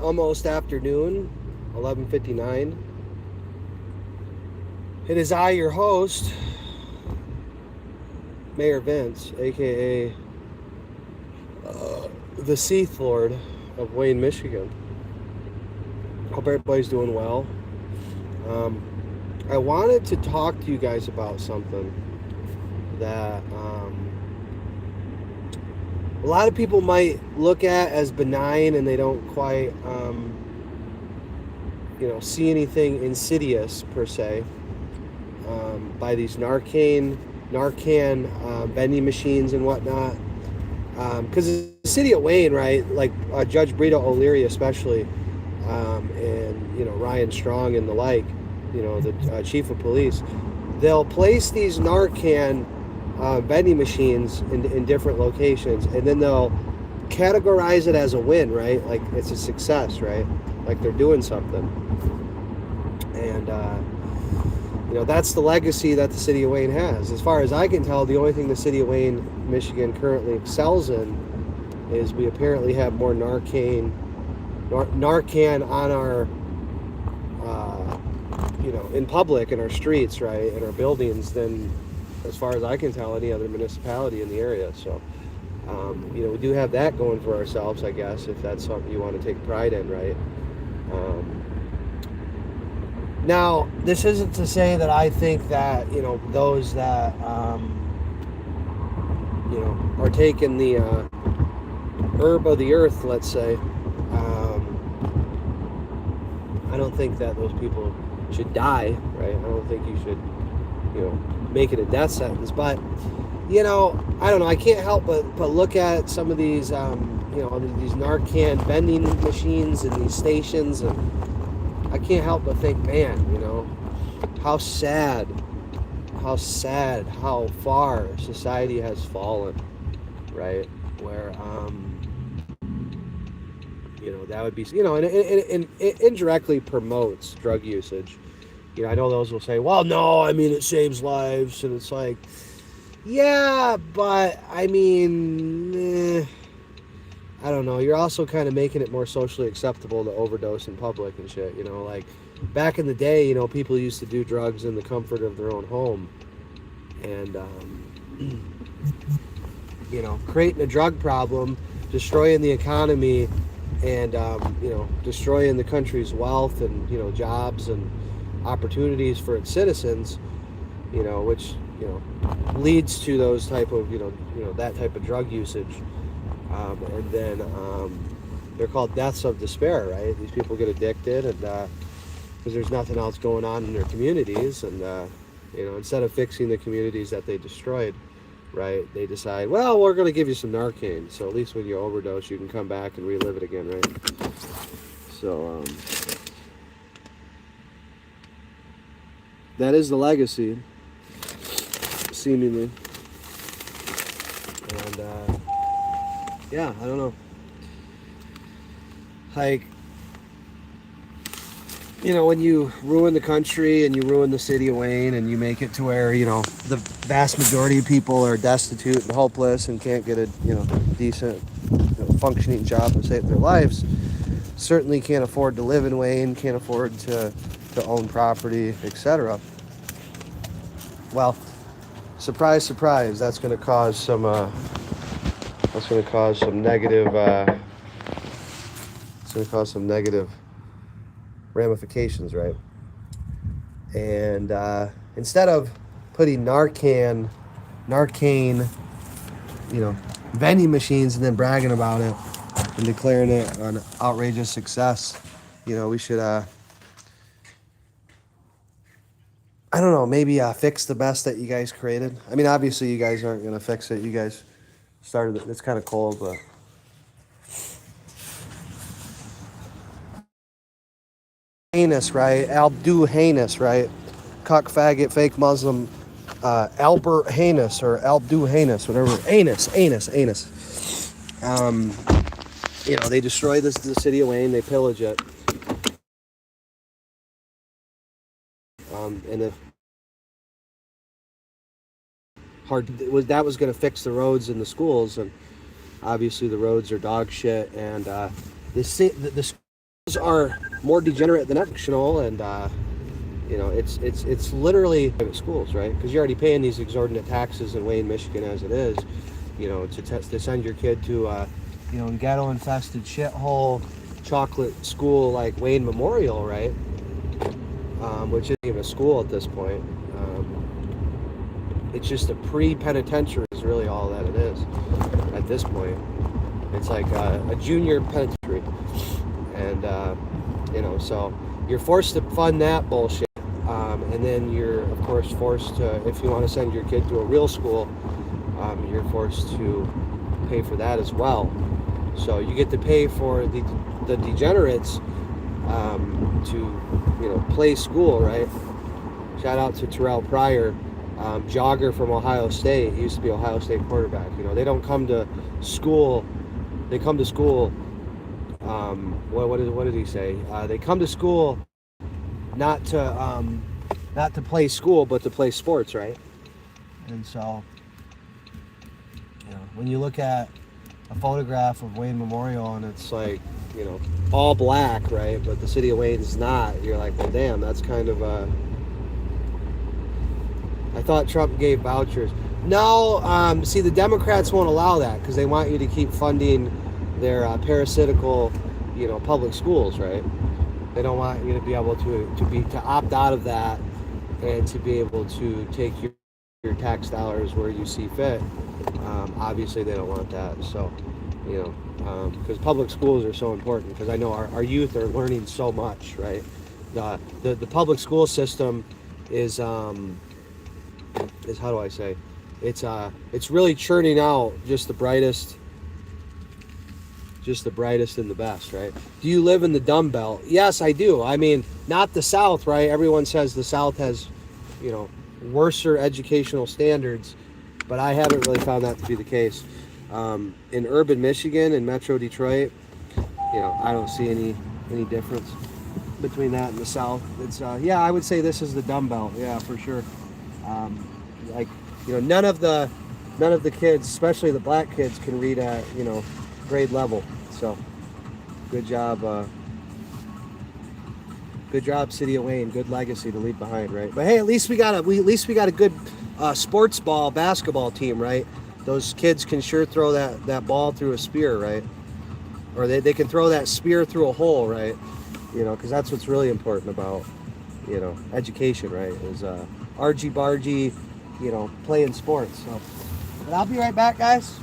almost afternoon, 11:59. It is I, your host, Mayor Vince, aka the Seath Lord of Wayne, Michigan. Hope everybody's doing well. Um, I wanted to talk to you guys about something that a lot of people might look at as benign, and they don't quite, see anything insidious per se, by these Narcan vending machines and whatnot. Because the city of Wayne, right, like Judge Brito O'Leary especially, and Ryan Strong and the like, the chief of police, they'll place these Narcan vending machines in different locations, and then they'll categorize it as a win, right? Like it's a success, right? Like they're doing something. And that's the legacy that the city of Wayne has. As far as I can tell, the only thing the city of Wayne, Michigan currently excels in is we apparently have more Narcan on our in public, in our streets, right, in our buildings, than, as far as I can tell, any other municipality in the area. So we do have that going for ourselves, I guess, if that's something you want to take pride in, right? Now, this isn't to say that I think that, those that, are taking the herb of the earth, let's say, I don't think that those people should die, right? I don't think you should, make it a death sentence. But, I don't know. I can't help but look at some of these, these Narcan vending machines and these stations, and I can't help but think, man, how sad, how far society has fallen, right? Where, that would be, and it indirectly promotes drug usage. I know those will say, well, no, I mean, it saves lives. And it's like, yeah, but I mean, I don't know. You're also kind of making it more socially acceptable to overdose in public and shit. Like back in the day, people used to do drugs in the comfort of their own home, and creating a drug problem, destroying the economy, and destroying the country's wealth and jobs and opportunities for its citizens. Which leads to those type of that type of drug usage. And then they're called deaths of despair, right? These people get addicted, and because there's nothing else going on in their communities, and instead of fixing the communities that they destroyed, right, they decide, well, we're going to give you some Narcan, so at least when you overdose, you can come back and relive it again, right? So that is the legacy, seemingly. And yeah, I don't know. Like, when you ruin the country and you ruin the city of Wayne, and you make it to where, the vast majority of people are destitute and hopeless and can't get a, decent, functioning job to save their lives, certainly can't afford to live in Wayne, can't afford to own property, etc. Well, surprise, surprise, that's going to cause some negative ramifications, right? And instead of putting Narcan, vending machines and then bragging about it and declaring it an outrageous success, we should I don't know, maybe fix the mess that you guys created. I mean, obviously you guys aren't gonna fix it. You guys started it. It's kind of cold, but heinous, right? Abdu heinous, right? Cuck, faggot, fake Muslim, Albert heinous or Abdu heinous, whatever. Anus. They destroy the city of Wayne. They pillage it. And if that was going to fix the roads and the schools, and obviously the roads are dog shit, and the are more degenerate than educational, and you know, it's literally private schools, right? Because you're already paying these exorbitant taxes in Wayne, Michigan, as it is. You know, to send your kid to you know, ghetto-infested shithole chocolate school like Wayne Memorial, right? Which isn't even a school at this point. It's just a pre-penitentiary is really all that it is at this point. It's like a junior penitentiary, and you know, so you're forced to fund that bullshit, and then you're of course forced to, if you want to send your kid to a real school, you're forced to pay for that as well. So you get to pay for the degenerates to, you know, play school, right? Shout out to Terrell Pryor, jogger from Ohio State. He used to be Ohio State quarterback. You know, they don't come to school. They come to school. What did he say? They come to school not to play school, but to play sports, right? And so, you know, when you look at a photograph of Wayne Memorial and it's like, you know, all black, right? But the city of Wayne's not. You're like, well, damn, that's kind of I thought Trump gave vouchers. No, see, the Democrats won't allow that because they want you to keep funding their parasitical, you know, public schools, right? They don't want you to be able to opt out of that and to be able to take your tax dollars where you see fit. Obviously, they don't want that. So, you know, because public schools are so important. Because I know our youth are learning so much, right? The public school system is how do I say? It's really churning out just the brightest and the best, right? Do you live in the Dumb Belt? Yes, I do. I mean, not the South, right? Everyone says the South has, you know, worser educational standards, but I haven't really found that to be the case. In urban Michigan and Metro Detroit, you know, I don't see any difference between that and the South. It's yeah, I would say this is the Dumb Belt. Yeah, for sure. Like, you know, none of the kids, especially the black kids, can read at, you know, grade level. So good job, City of Wayne. Good legacy to leave behind, right? But hey, at least we got a good sports ball basketball team, right? Those kids can sure throw that ball through a spear, right? Or they can throw that spear through a hole, right? You know, because that's what's really important about, you know, education, right? Is argy bargy, you know, playing sports. So, but I'll be right back, guys.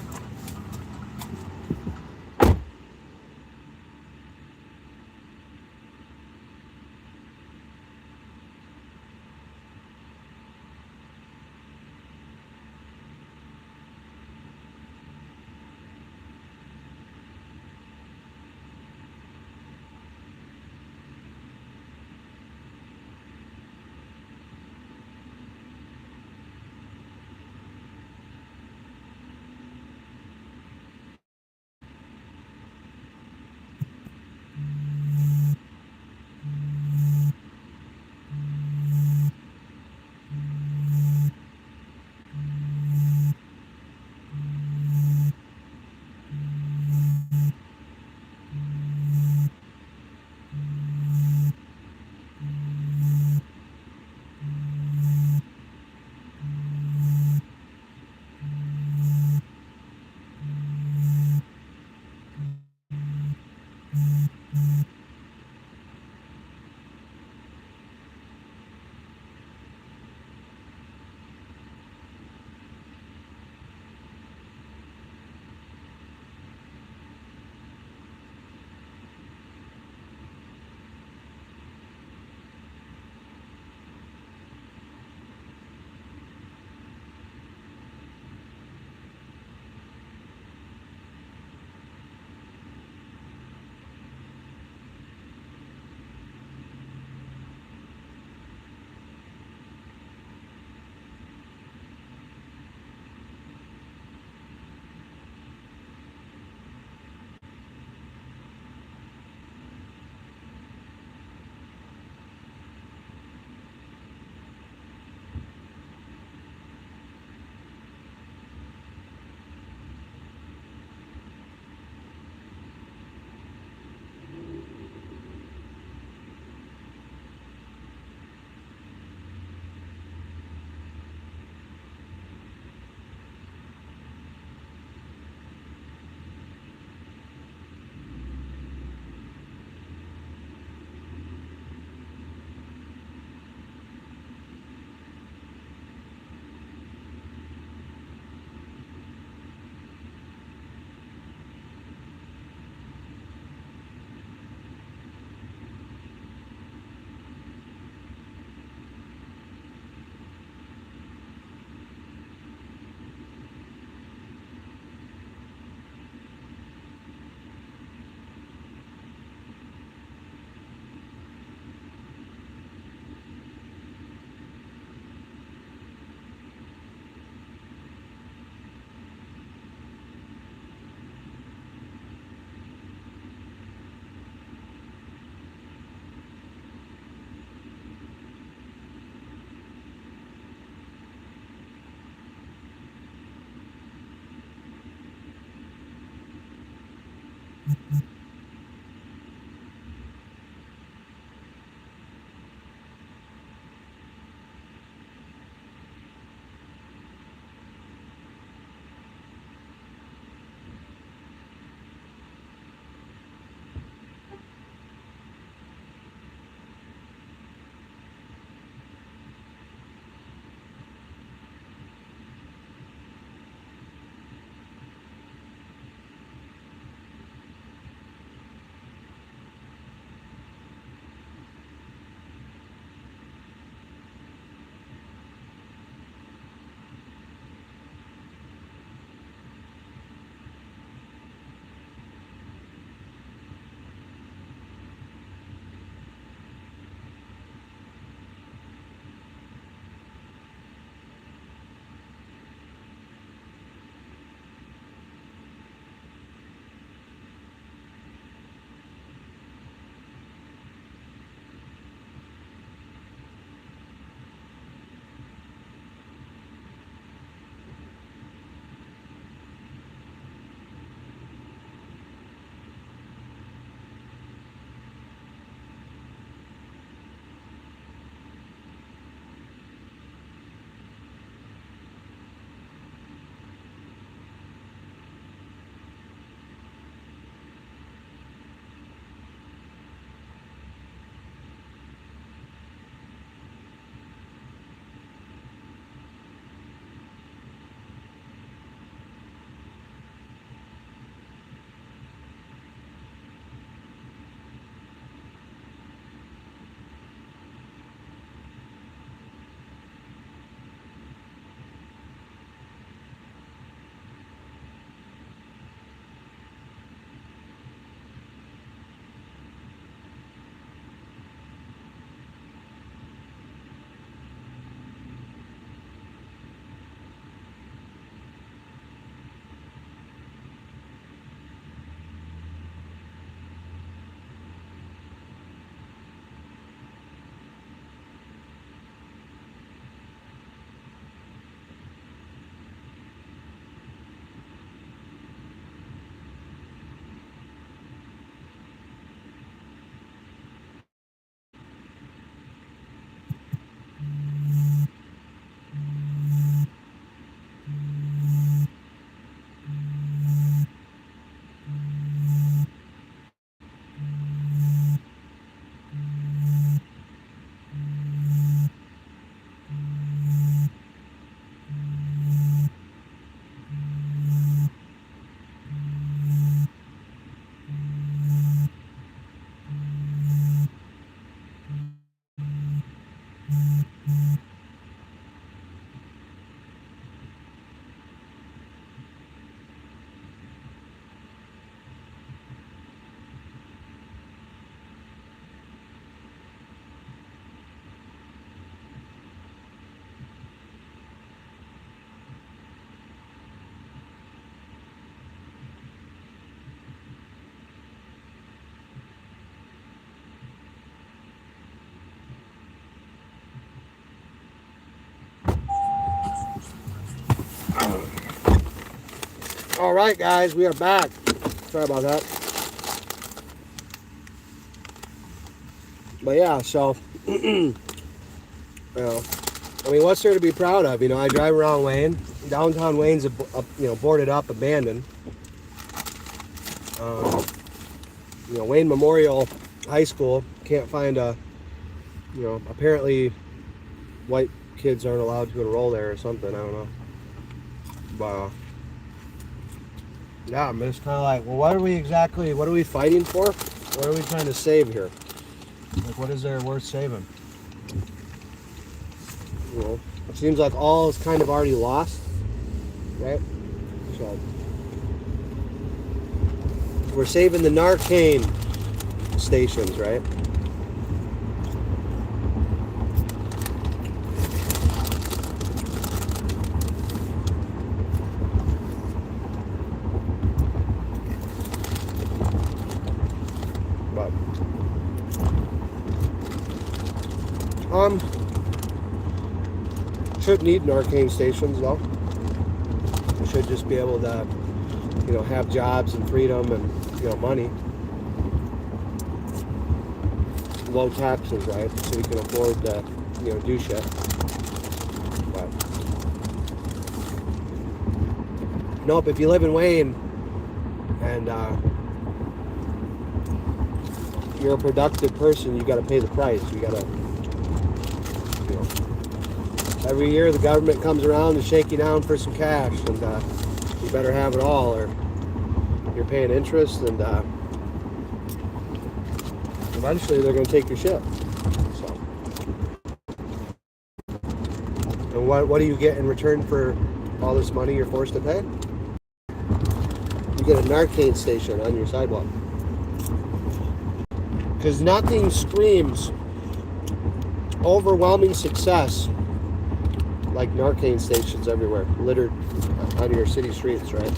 All right, guys, we are back. Sorry about that. But yeah, so, you know, I mean, what's there to be proud of? You know, I drive around Wayne. Downtown Wayne's, boarded up, abandoned. Wayne Memorial High School can't find apparently white kids aren't allowed to enroll there or something. I don't know. But, yeah, I'm just kind of like, well, what are we fighting for? What are we trying to save here? Like, what is there worth saving? It seems like all is kind of already lost, right? So, we're saving the Narcan stations, right? But, shouldn't need Narcan stations though. We should just be able to, have jobs and freedom and, money. Low taxes, right? So we can afford to, do shit. But, nope, if you live in Wayne and you're a productive person, you got to pay the price. You got to, every year the government comes around to shake you down for some cash, and you better have it all, or you're paying interest, and eventually they're going to take your shit. So, and what do you get in return for all this money you're forced to pay? You get a Narcan station on your sidewalk. Because nothing screams overwhelming success like Narcan stations everywhere, littered on your city streets, right?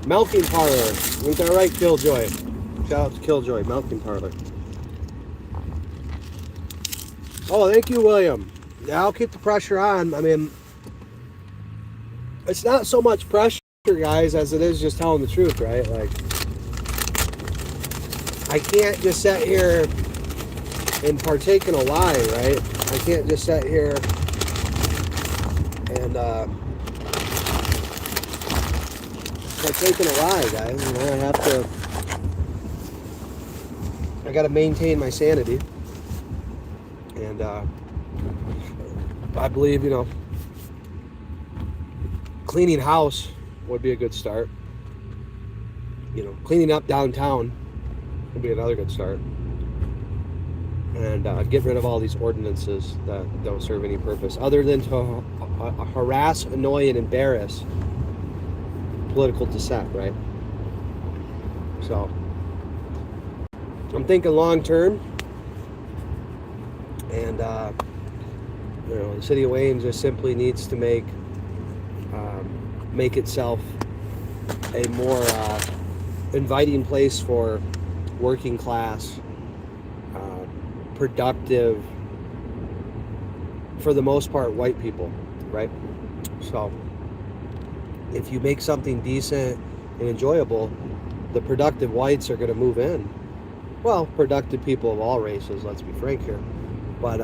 Milking parlor. Ain't that right, Killjoy? Shout out to Killjoy, milking parlor. Oh, thank you, William. Yeah, I'll keep the pressure on. I mean, it's not so much pressure, guys, as it is just telling the truth, right? Like, I can't just sit here and partake in a lie, right? I can't just sit here and partake in a lie, guys. I gotta maintain my sanity. And I believe, cleaning house would be a good start. Cleaning up downtown would be another good start. And get rid of all these ordinances that don't serve any purpose other than to harass, annoy, and embarrass political dissent, right? So, I'm thinking long term. And, the city of Wayne just simply needs to make itself a more inviting place for working class, productive, for the most part, white people, right? So, if you make something decent and enjoyable, the productive whites are going to move in. Well, productive people of all races, let's be frank here. But,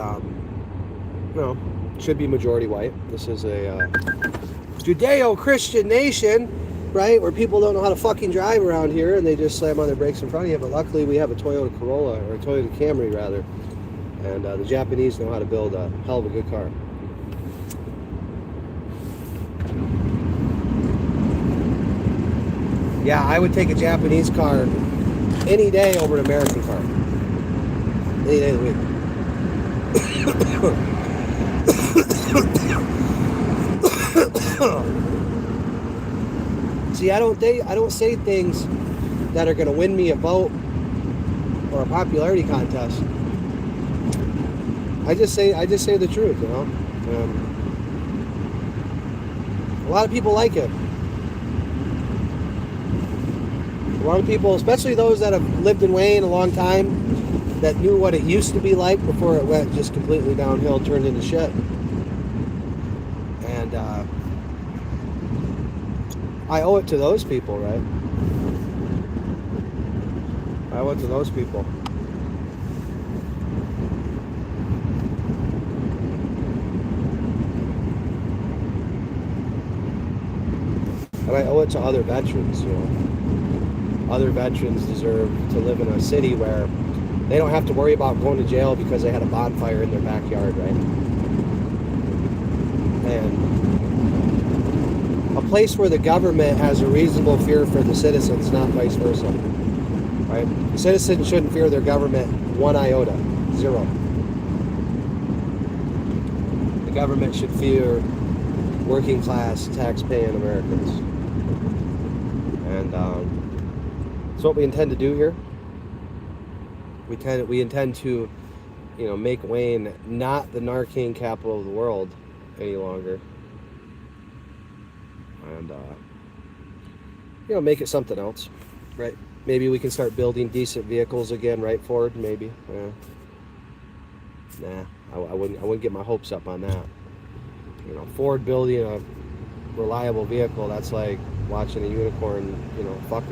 should be majority white. This is a Judeo-Christian nation, right? Where people don't know how to fucking drive around here and they just slam on their brakes in front of you. But luckily we have a Toyota Corolla, or a Toyota Camry rather. And the Japanese know how to build a hell of a good car. Yeah, I would take a Japanese car any day over an American car. Any day of the week. See, I don't say things that are going to win me a vote or a popularity contest. I just say the truth, A lot of people like it. A lot of people, especially those that have lived in Wayne a long time, that knew what it used to be like before it went just completely downhill, turned into shit. And I owe it to those people, right? I owe it to those people. And I owe it to other veterans, you know. Other veterans deserve to live in a city where they don't have to worry about going to jail because they had a bonfire in their backyard, right? And a place where the government has a reasonable fear for the citizens, not vice versa, right? Citizens shouldn't fear their government one iota, zero. The government should fear working class, tax-paying Americans. And that's what we intend to do here. We intend to, you know, make Wayne not the Narcan capital of the world any longer. And, you know, make it something else, right? Maybe we can start building decent vehicles again, right, Ford? Maybe. Nah, I wouldn't get my hopes up on that. You know, Ford building a reliable vehicle, that's like watching a unicorn, you know, fuck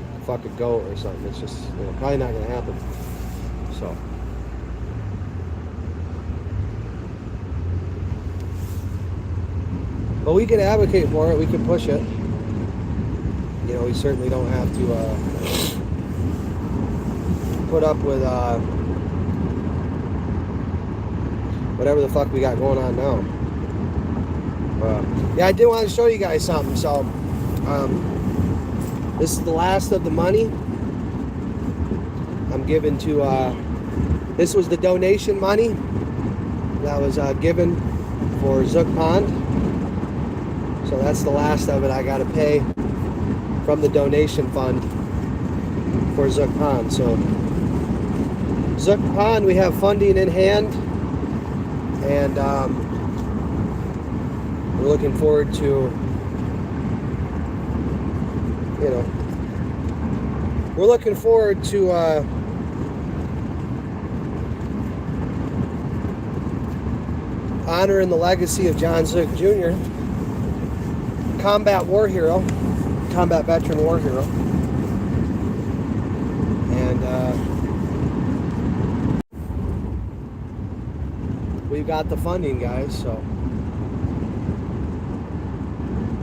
a goat or something. It's just, you know, probably not going to happen. So. But we can advocate for it. We can push it. You know, we certainly don't have to put up with whatever the fuck we got going on now. Yeah, I did want to show you guys something. So, this is the last of the money I'm giving to. This was the donation money that was given for Zook Pond. So that's the last of it. I got to pay from the donation fund for Zook Pond. So Zook Pond, we have funding in hand, and we're looking forward to, you know, we're looking forward to honoring the legacy of John Zook Jr., combat war hero, combat veteran war hero. And we've got the funding, guys, so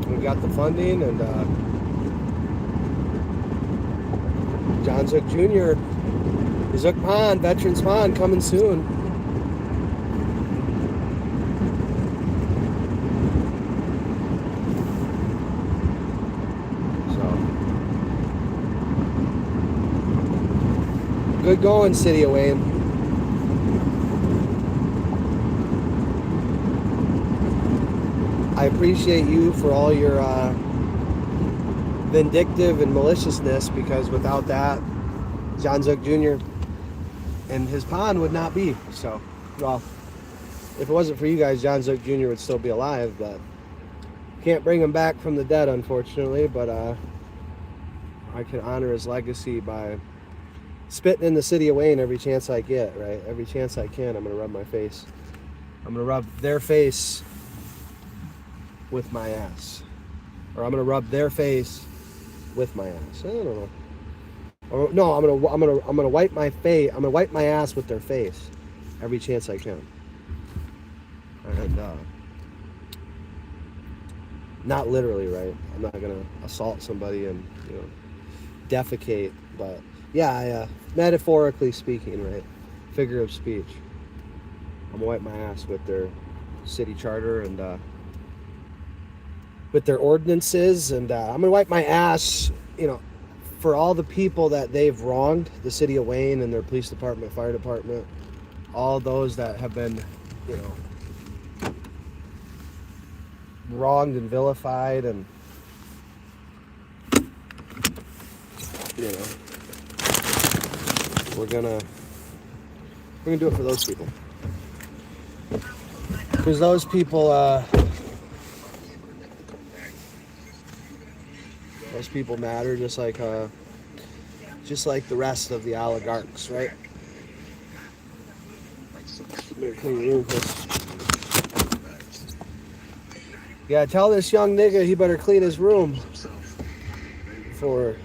we've got the funding, and John Zook Jr., Zook Pond, Veterans Pond, coming soon. Good going, City of Wayne. I appreciate you for all your vindictive and maliciousness, because without that, John Zook Jr. and his pond would not be. So, well, if it wasn't for you guys, John Zook Jr. would still be alive, but can't bring him back from the dead, unfortunately. But I can honor his legacy by spitting in the City of Wayne every chance I get, right? Every chance I can, I'm going to rub my face. I'm going to rub their face with my ass. Or I'm going to rub their face with my ass. I don't know. Or, no, I'm going to wipe my face. I'm going to wipe my ass with their face every chance I can. And not literally, right? I'm not going to assault somebody and, you know, defecate, but yeah, metaphorically speaking, right? Figure of speech. I'm gonna wipe my ass with their city charter and with their ordinances, and I'm gonna wipe my ass, you know, for all the people that they've wronged, the City of Wayne and their police department, fire department, all those that have been, you know, wronged and vilified, and, you know, we're gonna do it for those people, because those people matter, just like just like the rest of the oligarchs, right? Yeah, tell this young nigga he better clean his room before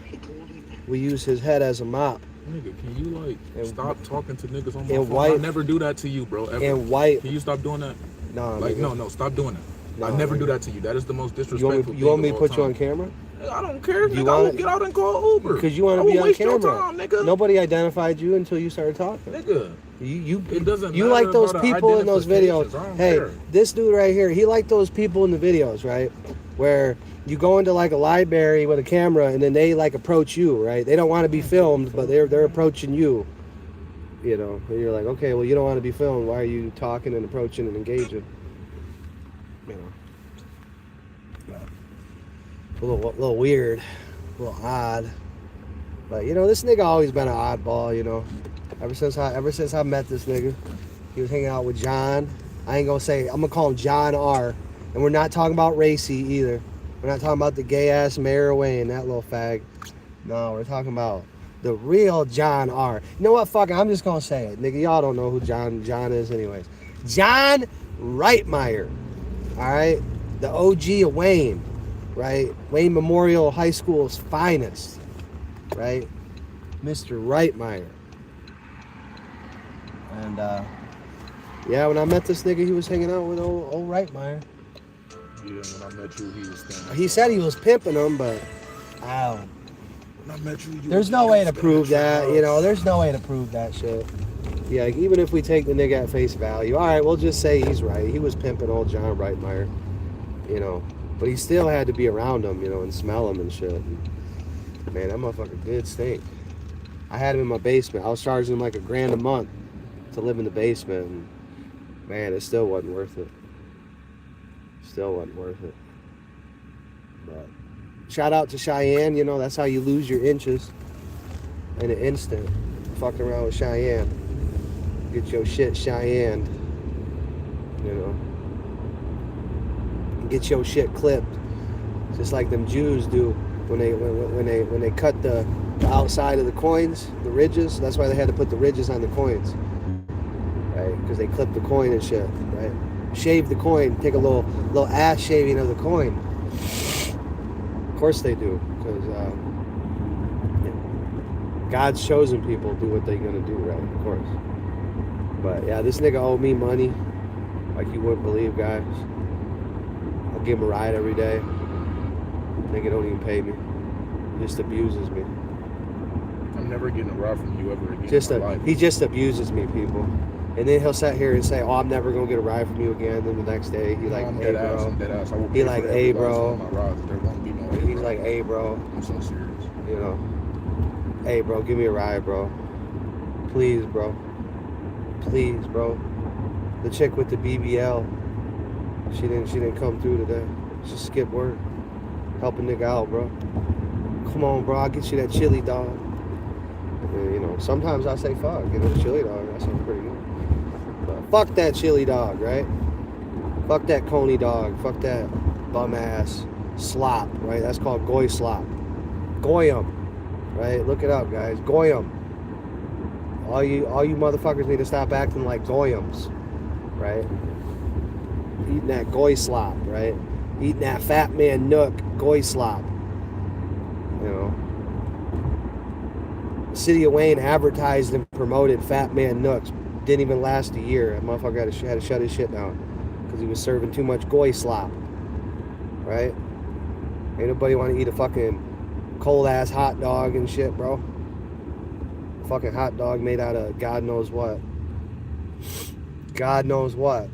we use his head as a mop. Nigga, can you like stop talking to niggas on my phone? White, I never do that to you, bro. Ever. And white. Can you stop doing that? No, like nigga. no, stop doing that. No, I never nigga. do that to you. That is the most disrespectful You want me thing to put of you all on time. camera? I don't care. You nigga. I will get out and call Uber. Because you want to be on waste camera. Your time, nigga. Nobody identified you until you started talking. Nigga. It doesn't you matter like those about people in those videos. Hey, care. This dude right here, he liked those people in the videos, right? Where you go into like a library with a camera and then they like approach you, right? They don't want to be filmed, but they're approaching you. You know, and you're like, okay, well, you don't want to be filmed. Why are you talking and approaching and engaging? You know, a little weird, a little odd. But you know, this nigga always been an oddball. You know, ever since I met this nigga, he was hanging out with John. I ain't gonna say. I'm gonna call him John R. And we're not talking about Racy either. We're not talking about the gay ass Mayor Wayne, that little fag. No, we're talking about the real John R. You know what? Fuck it. I'm just gonna say it, nigga. Y'all don't know who John is, anyways. John Reitmeyer. All right, the OG of Wayne, right? Wayne Memorial High School's finest, right? Mr. Reitmeyer. And yeah, when I met this nigga, he was hanging out with old Reitmeyer. Yeah, when I met you, he was standing. He said he was pimping him, but I don't. When I met you, there's no way to prove that, you know. There's no way to prove that shit. Yeah, even if we take the nigga at face value, all right, we'll just say he's right. He was pimping old John Reitmeyer, you know. But he still had to be around him, you know, and smell him and shit. And, man, that motherfucker did stink. I had him in my basement. I was charging him like $1,000 a month to live in the basement. And, man, it still wasn't worth it. Still wasn't worth it. But shout out to Cheyenne, you know, that's how you lose your inches in an instant. Fucking around with Cheyenne. Get your shit Cheyenne. You know. Get your shit clipped. Just like them Jews do when they cut the outside of the coins, the ridges. That's why they had to put the ridges on the coins. Right? Because they clip the coin and shit, right? Shave the coin, take a little ass shaving of the coin. Of course they do, because God's chosen people do what they're gonna do, right? Of course. But yeah, this nigga owed me money, like you wouldn't believe, guys. I'll give him a ride every day. Nigga don't even pay me. Just abuses me. I'm never getting a ride from you ever again. He just abuses me, people. And then he'll sit here and say, "Oh, I'm never gonna get a ride from you again." Then the next day, he like, "Hey, bro." He like, "Hey, bro." He's like, "Hey, bro." I'm so serious. You know, "Hey, bro, give me a ride, bro. Please, bro. Please, bro." The chick with the BBL, she didn't come through today. She skipped work. Help a nigga out, bro. Come on, bro. I'll get you that chili dog. And, you know, sometimes I say, "Fuck, get a chili dog." That sounds pretty good. But fuck that chili dog, right? Fuck that coney dog. Fuck that bum ass slop, right? That's called goy slop. Goyim, right? Look it up, guys. Goyim. All you motherfuckers need to stop acting like goyams, right? Eating that goy slop, right? Eating that fat man nook goy slop. You know. The city of Wayne advertised and promoted Fat Man Nooks. Didn't even last a year. That motherfucker had to shut his shit down because he was serving too much goy slop. Right? Ain't nobody want to eat a fucking cold ass hot dog and shit, bro. Fucking hot dog made out of God knows what. God knows what.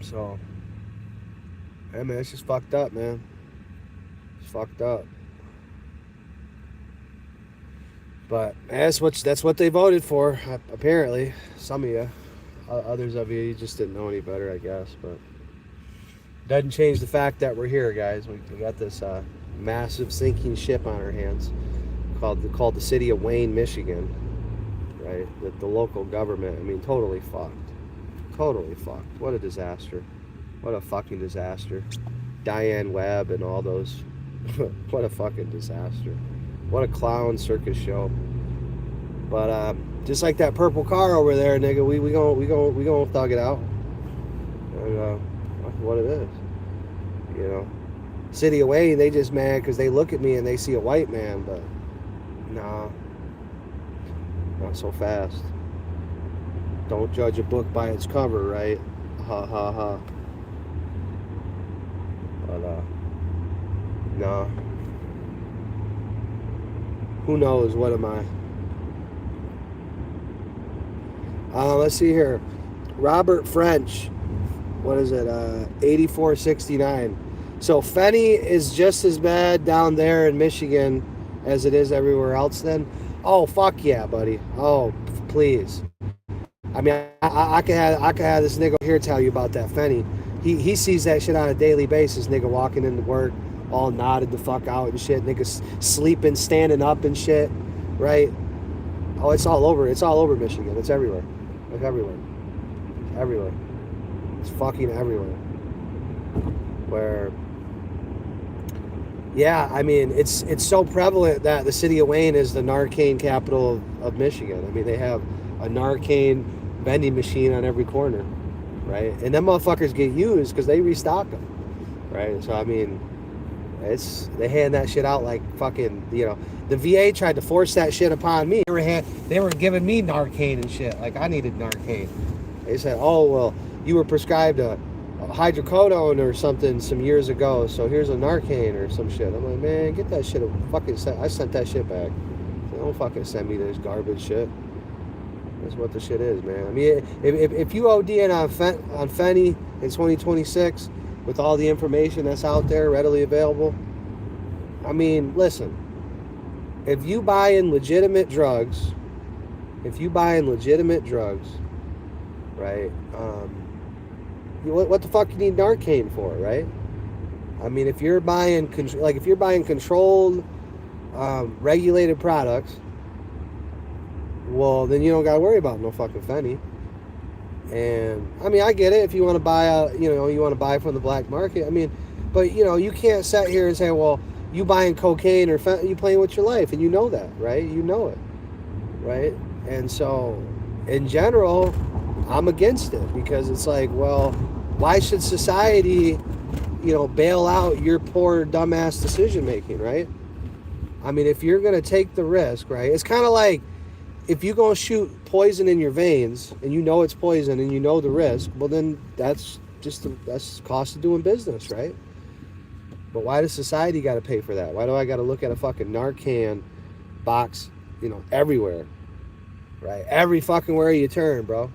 So, hey man, it's just fucked up, man. It's fucked up. But that's what they voted for, apparently. Some of you. Others of you just didn't know any better, I guess. But doesn't change the fact that we're here, guys. We got this massive sinking ship on our hands called the city of Wayne, Michigan. Right? The local government. I mean, totally fucked. Totally fucked. What a disaster. What a fucking disaster. Diane Webb and all those. What a fucking disaster. What a clown circus show. But just like that purple car over there, nigga, we gonna thug it out. And that's what it is. You know. City of Wayne, they just mad because they look at me and they see a white man, but nah, not so fast. Don't judge a book by its cover, right? Ha ha ha. But nah. Who knows? What am I? Let's see here. Robert French. What is it? 8469. So Fenny is just as bad down there in Michigan as it is everywhere else then? Oh, fuck yeah, buddy. Oh, please. I mean, I could have this nigga here tell you about that Fenny. He sees that shit on a daily basis. Nigga walking into work, all nodded the fuck out and shit. Niggas sleeping, standing up and shit, right? Oh, it's all over. It's all over Michigan. It's everywhere. It's everywhere. It's everywhere. It's fucking everywhere. Where, yeah, I mean, it's so prevalent that the city of Wayne is the Narcan capital of Michigan. I mean, they have a Narcan vending machine on every corner, right? And them motherfuckers get used because they restock them, right? So I mean, they hand that shit out like fucking, you know, the VA tried to force that shit upon me. They were giving me Narcan and shit, like I needed Narcan. They said, oh well, you were prescribed a hydrocodone or something some years ago, so here's a Narcan or some shit. I'm like, man, get that shit. I sent that shit back. So don't fucking send me this garbage shit. That's what the shit is, man. I mean, if you ODing on Fenny in 2026 with all the information that's out there readily available, I mean, listen, if you buy in legitimate drugs, right, what the fuck you need Narcan for, right? I mean, if you're buying controlled, regulated products, well, then you don't got to worry about no fucking Fenny. And I mean, I get it if you want to buy you want to buy from the black market. I mean, but you know, you can't sit here and say, well, you buying cocaine or Fenty, you playing with your life, and you know that, right? You know it, right? And so, in general, I'm against it because it's like, well, why should society, you know, bail out your poor dumbass decision making, right? I mean, if you're gonna take the risk, right? It's kind of like if you're gonna shoot poison in your veins and you know it's poison and you know the risk, well then that's the cost of doing business, right? But why does society got to pay for that? Why do I got to look at a fucking Narcan box, you know, everywhere, right? Every fucking where you turn, bro.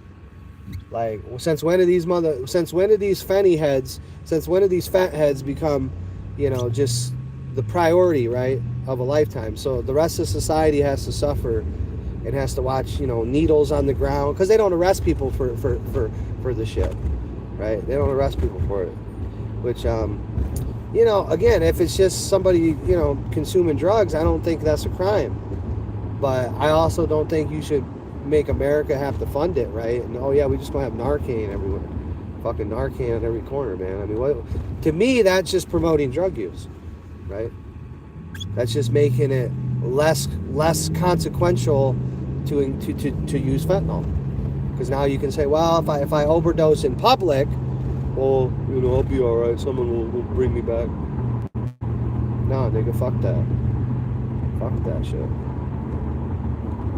Like, since when did these Fenny heads, since when did these fat heads become, you know, just the priority, right, of a lifetime? So the rest of society has to suffer and has to watch, you know, needles on the ground, because they don't arrest people for the shit, right? They don't arrest people for it, which, you know, again, if it's just somebody, you know, consuming drugs, I don't think that's a crime. But I also don't think you should make America have to fund it, right? And oh yeah, we just gonna have Narcan everywhere, fucking Narcan at every corner, man. I mean, what? To me, that's just promoting drug use, right? That's just making it less consequential to use fentanyl, because now you can say, well, if I overdose in public, well, you know, I'll be all right. Someone will bring me back. No, nigga, fuck that. Fuck that shit.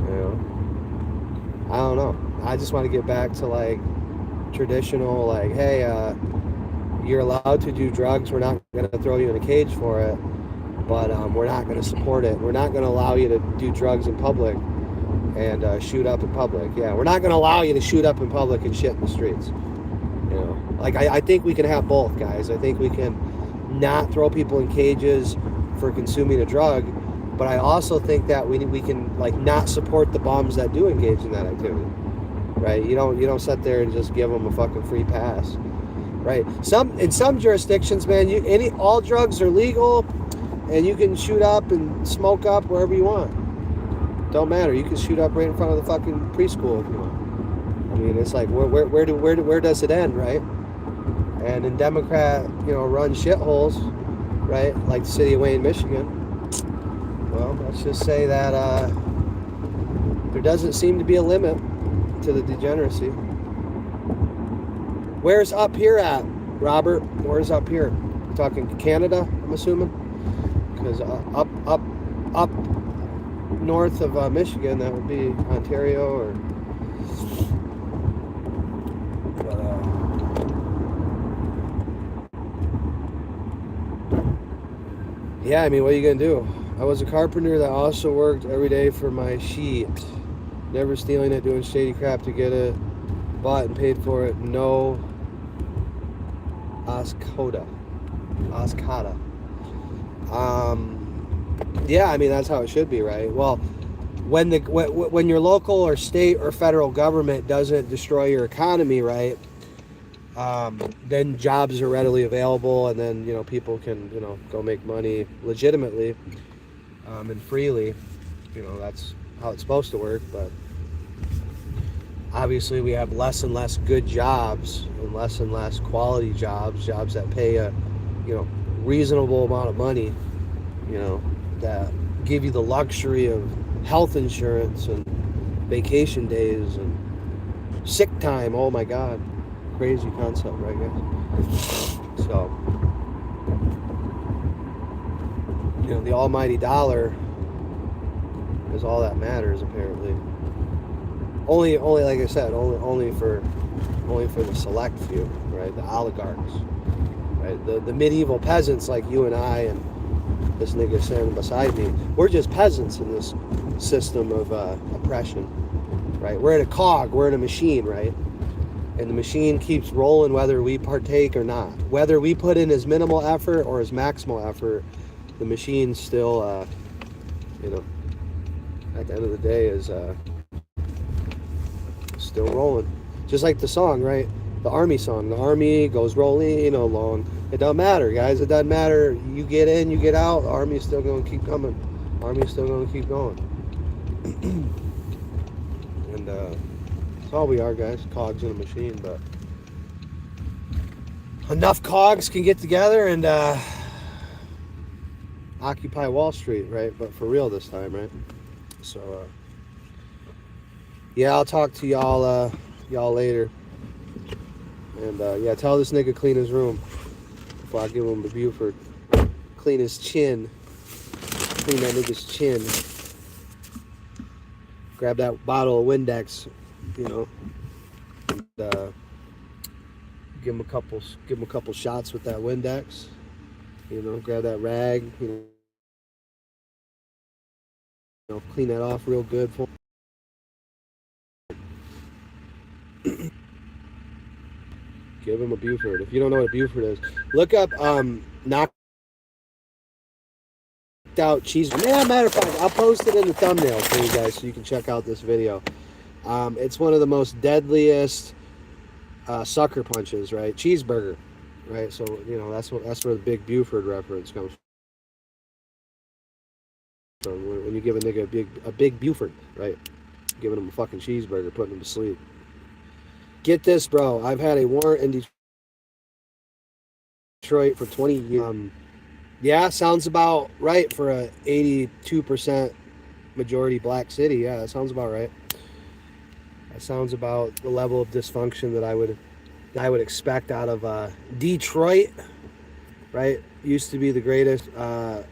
You know? I don't know. I just want to get back to like traditional, like, hey, you're allowed to do drugs. We're not going to throw you in a cage for it, but we're not going to support it. We're not going to allow you to do drugs in public and shoot up in public. Yeah, we're not going to allow you to shoot up in public and shit in the streets. You know, like I think we can have both, guys. I think we can not throw people in cages for consuming a drug, but I also think that we can like not support the bums that do engage in that activity, right? You don't sit there and just give them a fucking free pass, right? In some jurisdictions, man, all drugs are legal, and you can shoot up and smoke up wherever you want. Don't matter. You can shoot up right in front of the fucking preschool if you want. I mean, it's like where does it end, right? And in Democrat, you know, run shitholes, right? Like the city of Wayne, Michigan. Well, let's just say that there doesn't seem to be a limit to the degeneracy. Where's up here at, Robert? Where's up here? You're talking Canada, I'm assuming? Because up north of Michigan, that would be Ontario or... yeah, I mean, what are you going to do? I was a carpenter that also worked every day for my sheet. Never stealing it, doing shady crap to get it. Bought and paid for it. No Oscoda. Yeah, I mean, that's how it should be, right? Well, when your local or state or federal government doesn't destroy your economy, right, then jobs are readily available, and then, you know, people can, you know, go make money legitimately and freely. You know, that's how it's supposed to work. But obviously we have less and less good jobs and less quality jobs that pay a, you know, reasonable amount of money, you know, that give you the luxury of health insurance and vacation days and sick time. Oh my God. Crazy concept, right, guys? So, you know, the almighty dollar is all that matters, apparently. Only, like I said, only for the select few, right? The oligarchs, right? The medieval peasants like you and I and this nigga standing beside me. We're just peasants in this system of oppression, right? We're in a cog, we're in a machine, right? And the machine keeps rolling whether we partake or not. Whether we put in as minimal effort or as maximal effort, the machine still, you know, at the end of the day is still rolling. Just like the song, right? The army song. The army goes rolling along. It doesn't matter, guys. It doesn't matter. You get in, you get out. The army is still going to keep coming. The army is still going to keep going. And that's all we are, guys. Cogs in a machine. But enough cogs can get together and occupy Wall Street, right? But for real this time, right? So yeah, I'll talk to y'all later. And yeah, tell this nigga clean his room before I give him the Buford. Clean his chin. Clean that nigga's chin. Grab that bottle of Windex, you know. And, give him a couple shots with that Windex. You know, grab that rag. You know, clean that off real good for him. Give him a Buford. If you don't know what a Buford is, look up knocked out cheese. Yeah, matter of fact, I'll post it in the thumbnail for you guys so you can check out this video. It's one of the most deadliest sucker punches, right? Cheeseburger, right? So, you know, that's where the big Buford reference comes from. When you give a nigga a big Buford, right? Giving him a fucking cheeseburger, putting him to sleep. Get this, bro. I've had a warrant in Detroit for 20 years. Yeah, sounds about right for a 82% majority black city. Yeah, that sounds about right. That sounds about the level of dysfunction that I would expect out of Detroit, right? Used to be the greatest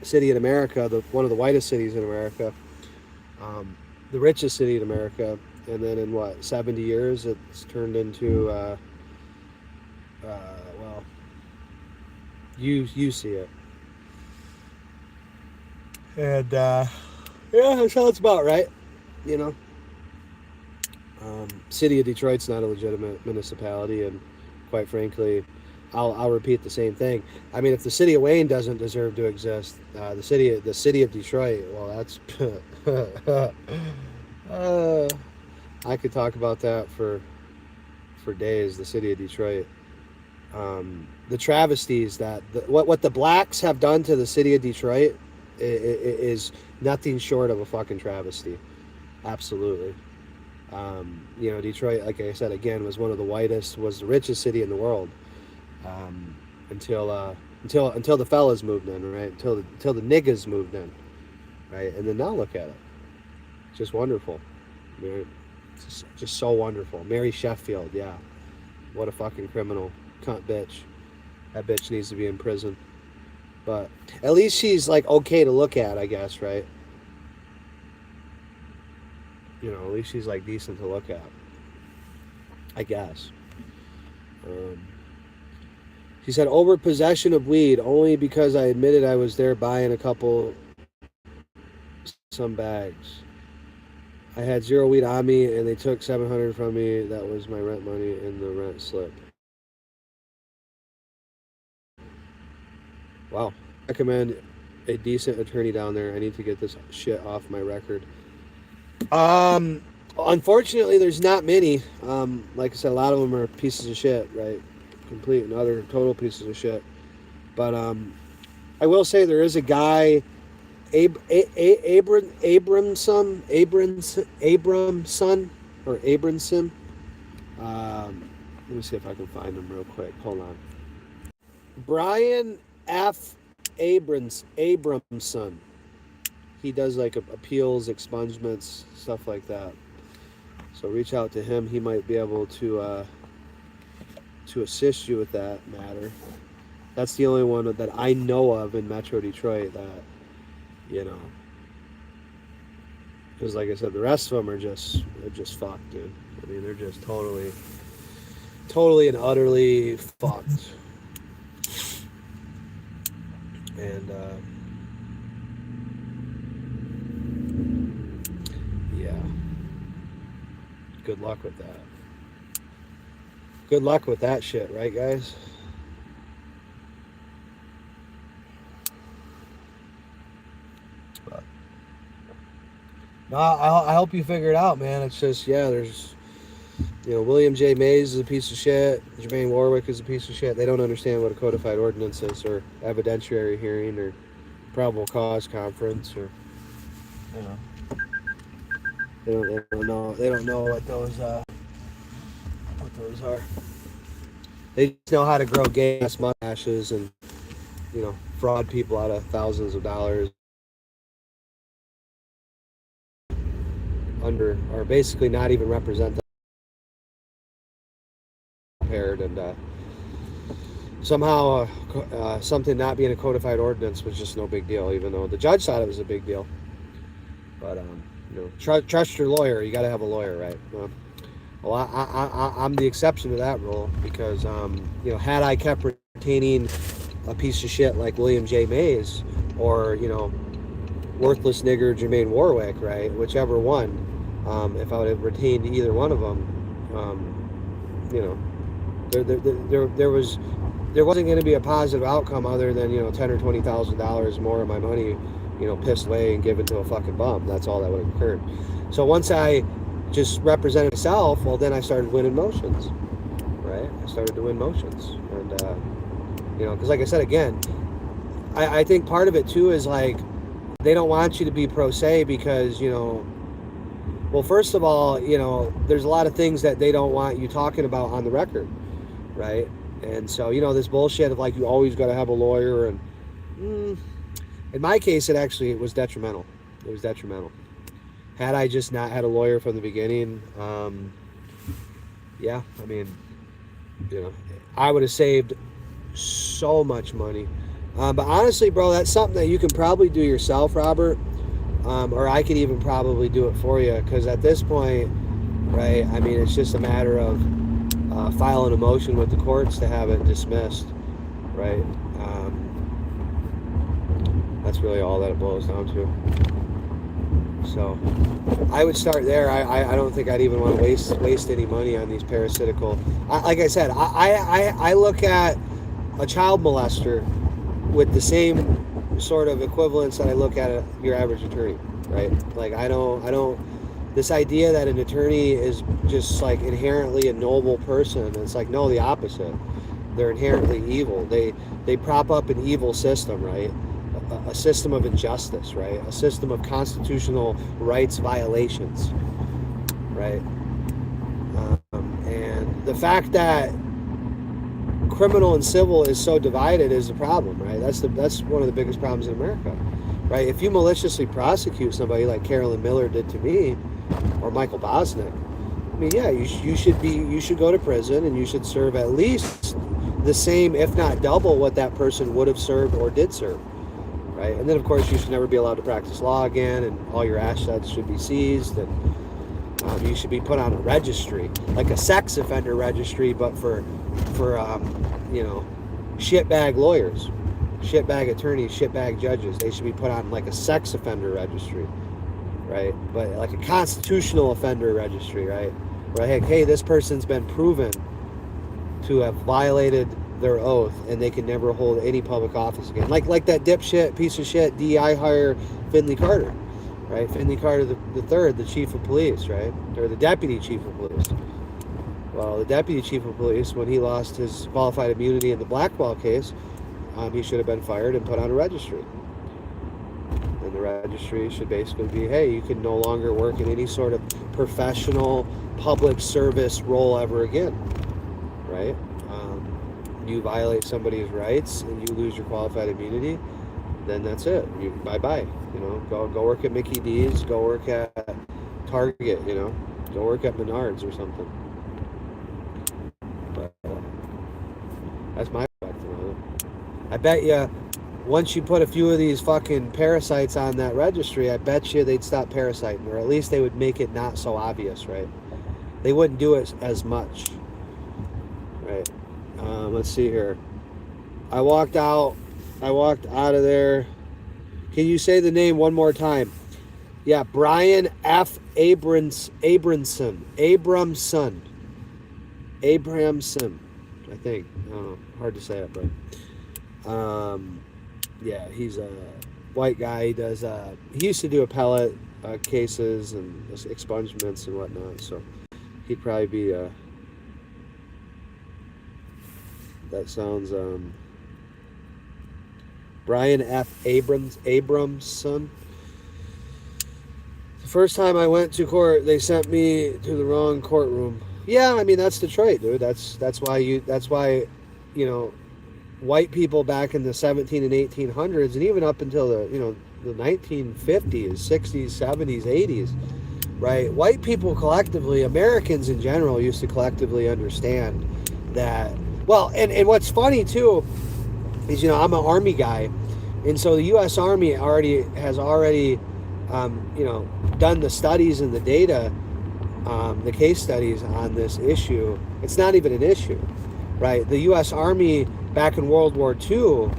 city in America, one of the whitest cities in America, the richest city in America, and then in what 70 years, it's turned into well, you see it, and yeah, that sounds about right, you know. City of Detroit's not a legitimate municipality, and quite frankly, I'll repeat the same thing. I mean, if the city of Wayne doesn't deserve to exist, the city of Detroit, well, that's I could talk about that for days. The city of Detroit, the travesties that what the blacks have done to the city of Detroit is nothing short of a fucking travesty. Absolutely. You know, Detroit, like I said again, was one of the whitest, was the richest city in the world, until the fellas moved in, right? Until the niggas moved in, right? And then now look at it. Just wonderful. I mean, just so wonderful. Mary Sheffield, yeah. What a fucking criminal. Cunt bitch. That bitch needs to be in prison. But at least she's like okay to look at, I guess, right? You know, at least she's like decent to look at. I guess. Um, she said, over possession of weed only because I admitted I was there buying some bags. I had zero weed on me and they took $700 from me. That was my rent money and the rent slip. Wow. I recommend a decent attorney down there. I need to get this shit off my record. Unfortunately, there's not many. Like I said, a lot of them are pieces of shit, right? Complete and utter total pieces of shit. But I will say there is a guy, Abramson, or Abramson. Let me see if I can find him real quick. Hold on. Brian F. Abramson. He does like appeals, expungements, stuff like that. So reach out to him. He might be able to assist you with that matter. That's the only one that I know of in Metro Detroit that, you know, because like I said, the rest of them they're just fucked, dude. I mean, they're just totally and utterly fucked. And yeah, good luck with that. Good luck with that shit, right, guys? But no, I hope you figure it out, man. It's just, yeah, there's, you know, William J. Mays is a piece of shit. Jermaine Warwick is a piece of shit. They don't understand what a codified ordinance is, or evidentiary hearing, or probable cause conference, or, you know, they don't know what those are. They just know how to grow gay ass mustaches and, you know, fraud people out of thousands of dollars under, or basically not even represent them. And somehow something not being a codified ordinance was just no big deal, even though the judge thought it was a big deal. But you know, trust your lawyer. You got to have a lawyer, right? Well, I'm the exception to that rule because you know, had I kept retaining a piece of shit like William J. Mays or, you know, worthless nigger Jermaine Warwick, right, whichever one, if I would have retained either one of them, you know, there wasn't going to be a positive outcome other than, you know, $10,000 or $20,000 more of my money, you know, pissed away and given to a fucking bum. That's all that would have occurred. So once I just represented myself, well, then I started winning motions, right? I started to win motions. And you know, because like I said, again, I think part of it too is like they don't want you to be pro se because, you know, well, first of all, you know, there's a lot of things that they don't want you talking about on the record, right? And so, you know, this bullshit of like you always got to have a lawyer, and in my case, it was detrimental. It was detrimental. Had I just not had a lawyer from the beginning, yeah, I mean, you know, I would have saved so much money. But honestly, bro, that's something that you can probably do yourself, Robert, or I could even probably do it for you, because at this point, right, I mean, it's just a matter of filing a motion with the courts to have it dismissed, right? That's really all that it boils down to. So I would start there. I don't think I'd even want to waste any money on these parasitical. Like I said, I look at a child molester with the same sort of equivalence that I look at your average attorney, right? Like I don't. This idea that an attorney is just like inherently a noble person, it's like, no, the opposite. They're inherently evil. They prop up an evil system, right? A system of injustice, right? A system of constitutional rights violations, right? And the fact that criminal and civil is so divided is a problem, right? That's one of the biggest problems in America. right? If you maliciously prosecute somebody like Carolyn Miller did to me, or Michael Bosnick, I mean, yeah, you should go to prison and you should serve at least the same, if not double, what that person would have served or did serve, right? And then, of course, you should never be allowed to practice law again, and all your assets should be seized, and you should be put on a registry, like a sex offender registry, but for shitbag lawyers, shitbag attorneys, shitbag judges. They should be put on like a sex offender registry, right? But like a constitutional offender registry, right? Right? Hey, this person's been proven to have violated their oath, and they can never hold any public office again. Like that dipshit piece of shit DEI hire Finley Carter, right? Finley Carter the third, the chief of police, right? Or the deputy chief of police. Well, the deputy chief of police, when he lost his qualified immunity in the Blackwell case, he should have been fired and put on a registry. And the registry should basically be, hey, you can no longer work in any sort of professional public service role ever again, right? You violate somebody's rights and you lose your qualified immunity, then that's it. You bye-bye. Go work at Mickey D's, go work at Target, go work at Menards or something. But that's my perspective on it. I bet you once you put a few of these fucking parasites on that registry, I bet you they'd stop parasiting, or at least they would make it not so obvious, right? They wouldn't do it as much, right? Let's see here. I walked out of there. Can you say the name one more time? Yeah, Brian F. Abramson, I think. I don't know. Hard to say it, but yeah, he's a white guy. He does. He used to do appellate cases and expungements and whatnot. So he'd probably be. That sounds. Brian F. Abramson. The first time I went to court, they sent me to the wrong courtroom. Yeah, I mean that's Detroit, dude. That's why white people back in the 17 and 1800s, and even up until the 1950s, 60s, 70s, 80s, right? White people collectively, Americans in general, used to collectively understand that. Well, and what's funny too is I'm an Army guy, and so the U.S. Army has done the studies and the data, the case studies on this issue. It's not even an issue, right? The U.S. Army back in World War II,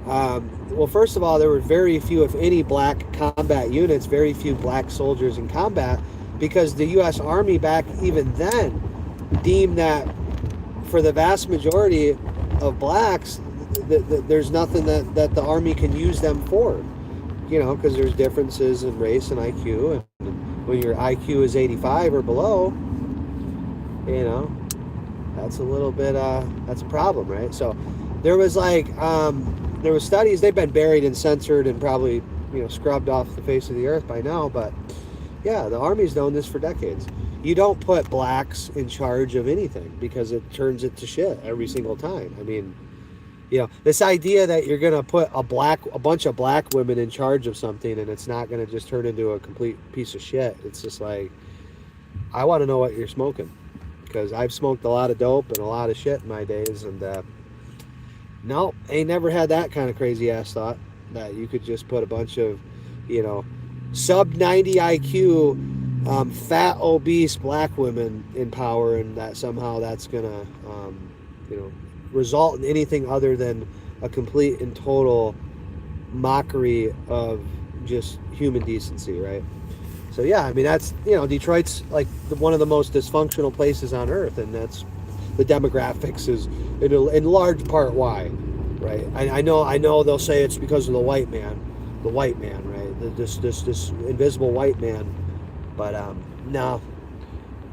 well, first of all, there were very few, if any, black combat units, very few black soldiers in combat, because the U.S. Army back even then deemed that for the vast majority of blacks, there's nothing that the Army can use them for, because there's differences in race and IQ, and when your IQ is 85 or below, that's a little bit, that's a problem, right? So there was there was studies, they've been buried and censored and probably, scrubbed off the face of the earth by now, but yeah, the Army's known this for decades. You don't put blacks in charge of anything because it turns it to shit every single time. I mean, this idea that you're going to put a bunch of black women in charge of something and it's not going to just turn into a complete piece of shit. It's just like, I want to know what you're smoking, because I've smoked a lot of dope and a lot of shit in my days, and no, ain't never had that kind of crazy ass thought that you could just put a bunch of, sub 90 IQ, fat, obese black women in power, and that somehow that's gonna, result in anything other than a complete and total mockery of just human decency, right? So yeah, I mean that's Detroit's like one of the most dysfunctional places on earth, and that's the demographics is in large part why, right? I know they'll say it's because of the white man, right? This invisible white man, but no,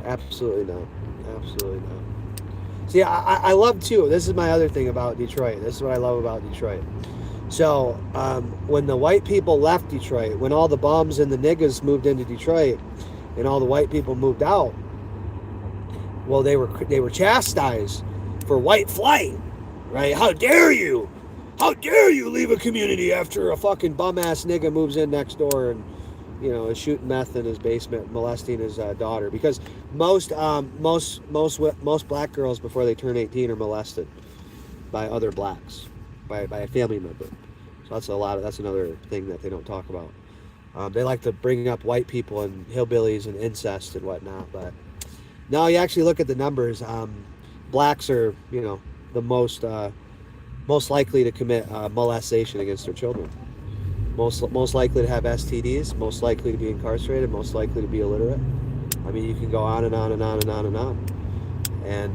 absolutely not. See, I love too. This is my other thing about Detroit. This is what I love about Detroit. So when the white people left Detroit, when all the bums and the niggas moved into Detroit, and all the white people moved out, well, they were chastised for white flight, right? How dare you? how dare you leave a community after a fucking bum-ass nigga moves in next door and, you know, is shooting meth in his basement, molesting his daughter. Because most black girls before they turn 18 are molested by other blacks, by a family member. So that's another thing that they don't talk about. They like to bring up white people and hillbillies and incest and whatnot, but no, you actually look at the numbers. Blacks are, you know, the most likely to commit molestation against their children. Most likely to have STDs. Most likely to be incarcerated. Most likely to be illiterate. I mean, you can go on and on and on and on and on. And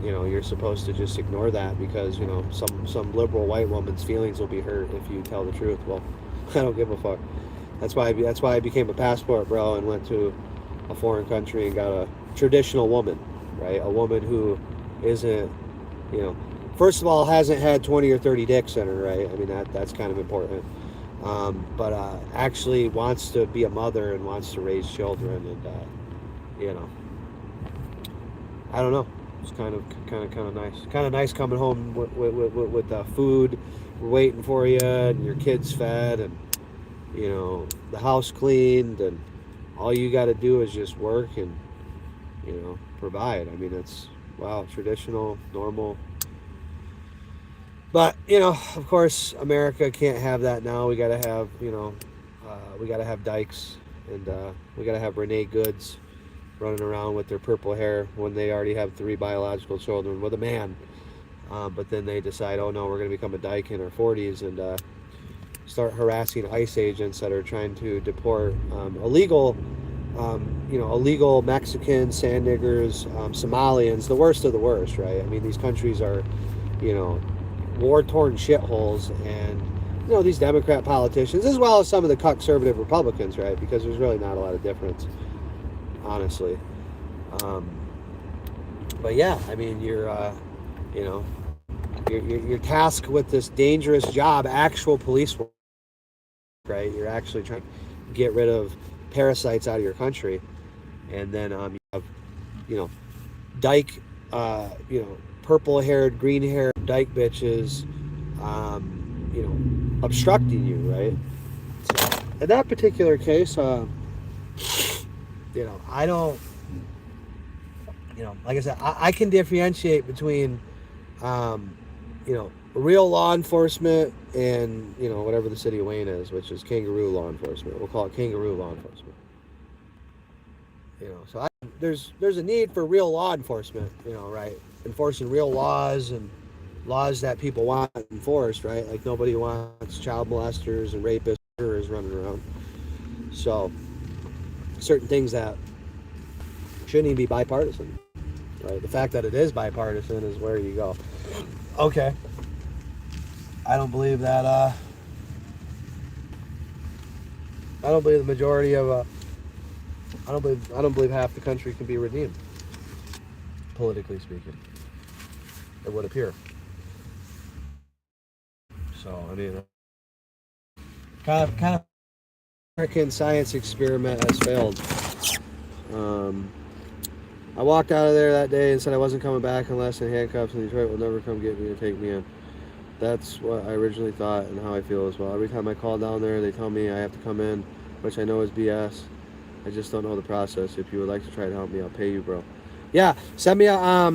you know, you're supposed to just ignore that because, you know, some liberal white woman's feelings will be hurt if you tell the truth. Well, I don't give a fuck. That's why I became a passport bro and went to a foreign country and got a traditional woman, right? A woman who isn't, you know, first of all, hasn't had 20 or 30 dicks in her, right? I mean, that's kind of important. But actually wants to be a mother and wants to raise children, and you know, I don't know. It's kind of nice. Kind of nice coming home with food waiting for you, and your kids fed, and, you know, the house cleaned, and all you got to do is just work and, you know, provide. I mean, it's, wow, traditional, normal. But, you know, of course, America can't have that now. We got to have, you know, we got to have dykes, and we got to have Renee Goods running around with their purple hair when they already have 3 biological children with a man. But then they decide, oh no, we're going to become a dyke in our 40s and start harassing ICE agents that are trying to deport illegal Mexicans, sand niggers, Somalians, the worst of the worst, right? I mean, these countries are, you know, war-torn shitholes, and, you know, these Democrat politicians, as well as some of the conservative Republicans, right? Because there's really not a lot of difference, honestly. But yeah, I mean, you're tasked with this dangerous job, actual police work, right? You're actually trying to get rid of parasites out of your country, and then you have, you know, dyke, purple-haired, green-haired dyke bitches, you know, obstructing you, right? So, in that particular case, you know, I don't, you know, like I said, I can differentiate between, you know, real law enforcement and, you know, whatever the city of Wayne is, which is kangaroo law enforcement. We'll call it kangaroo law enforcement. You know, so there's a need for real law enforcement, you know, right? Enforcing real laws and laws that people want enforced, right? Like nobody wants child molesters and rapists running around. So certain things that shouldn't even be bipartisan, right? The fact that it is bipartisan is where you go, okay, I don't believe that I don't believe the majority of I don't believe half the country can be redeemed, politically speaking. It would appear. So I mean, kind of American science experiment has failed. I walked out of there that day and said I wasn't coming back unless in handcuffs, and Detroit will never come get me or take me in. That's what I originally thought and how I feel as well. Every time I call down there, they tell me I have to come in, which I know is BS. I just don't know the process. If you would like to try to help me, I'll pay you, bro. Yeah, send me a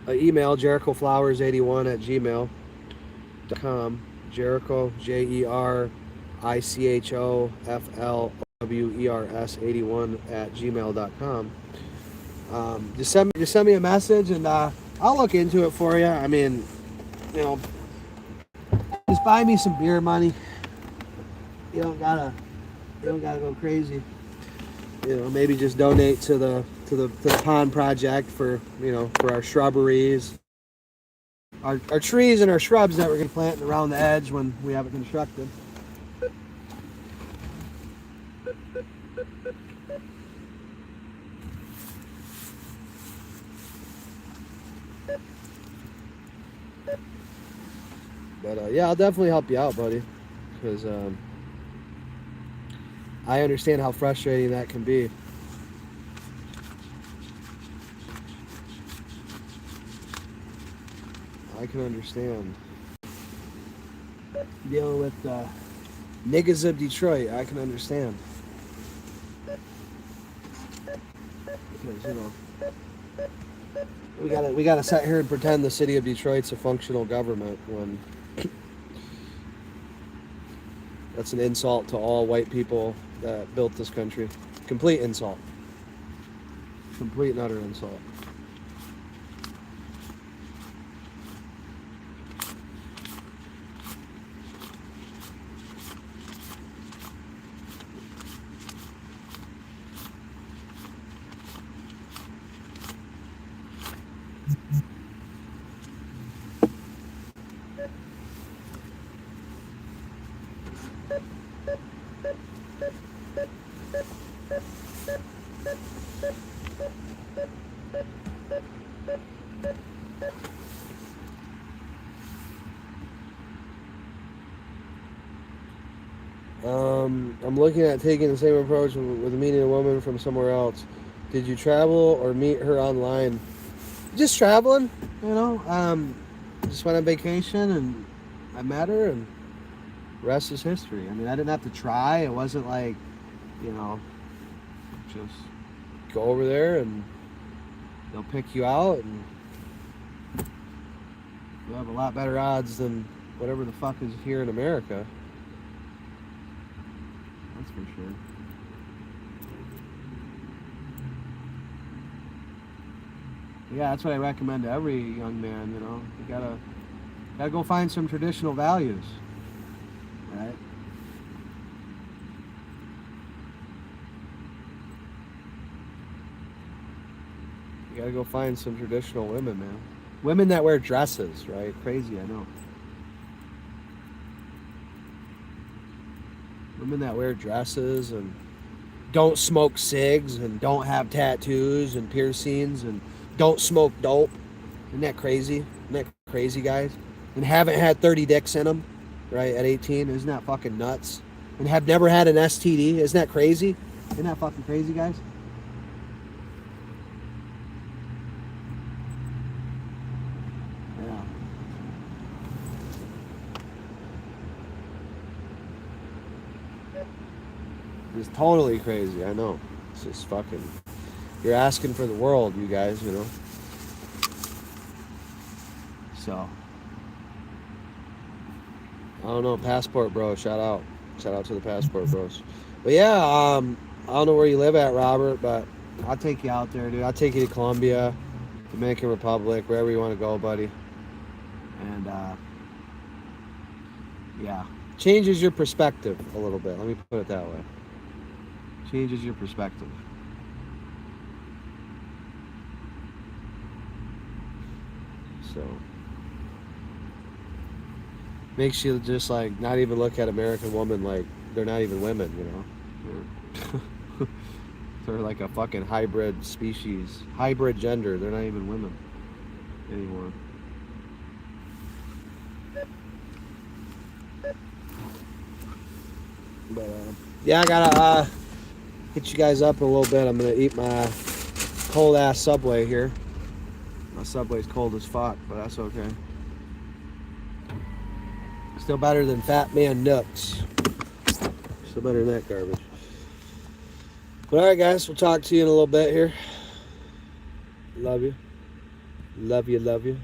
email, jerichoflowers81@gmail.com. Jericho, JerichoFlowers81@gmail.com. Just send me a message, and I'll look into it for you. I mean, you know, just buy me some beer money. You don't gotta go crazy. You know, maybe just donate to the pond project for, you know, for our shrubberies, our trees and our shrubs that we're gonna plant around the edge when we have it constructed. But yeah, I'll definitely help you out, buddy, because I understand how frustrating that can be. I can understand. Dealing with niggas of Detroit, I can understand. Because, you know, we gotta sit here and pretend the city of Detroit's a functional government when that's an insult to all white people that built this country. Complete insult. Complete and utter insult. I'm looking at taking the same approach with meeting a woman from somewhere else. Did you travel or meet her online? Just traveling, you know. Just went on vacation and I met her, and the rest is history. I mean, I didn't have to try. It wasn't like, you know, just go over there and they'll pick you out, and you'll have a lot better odds than whatever the fuck is here in America. That's for sure. Yeah, that's what I recommend to every young man, you know. You gotta go find some traditional values, right? You gotta go find some traditional women, man. Women that wear dresses, right? Crazy, I know. Women that wear dresses and don't smoke cigs and don't have tattoos and piercings and don't smoke dope. Isn't that crazy? Isn't that crazy, guys? And haven't had 30 dicks in them, right, at 18. Isn't that fucking nuts? And have never had an STD. Isn't that crazy? Isn't that fucking crazy, guys? Yeah. It's totally crazy, I know. It's just fucking... You're asking for the world, you guys, you know? So... I don't know, Passport Bro, shout out. Shout out to the Passport Bros. But yeah, I don't know where you live at, Robert, but I'll take you out there, dude. I'll take you to Colombia, Dominican Republic, wherever you want to go, buddy. And, yeah. Changes your perspective a little bit. Let me put it that way. Changes your perspective. So makes you just like not even look at American women like they're not even women, you know. They're like a fucking hybrid species, hybrid gender. They're not even women anymore. But yeah, I gotta hit you guys up a little bit. I'm gonna eat my cold ass Subway here. My Subway's cold as fuck, but that's okay. Still better than Fat Man Nuts. Still better than that garbage. But alright, guys, we'll talk to you in a little bit here. Love you. Love you, love you.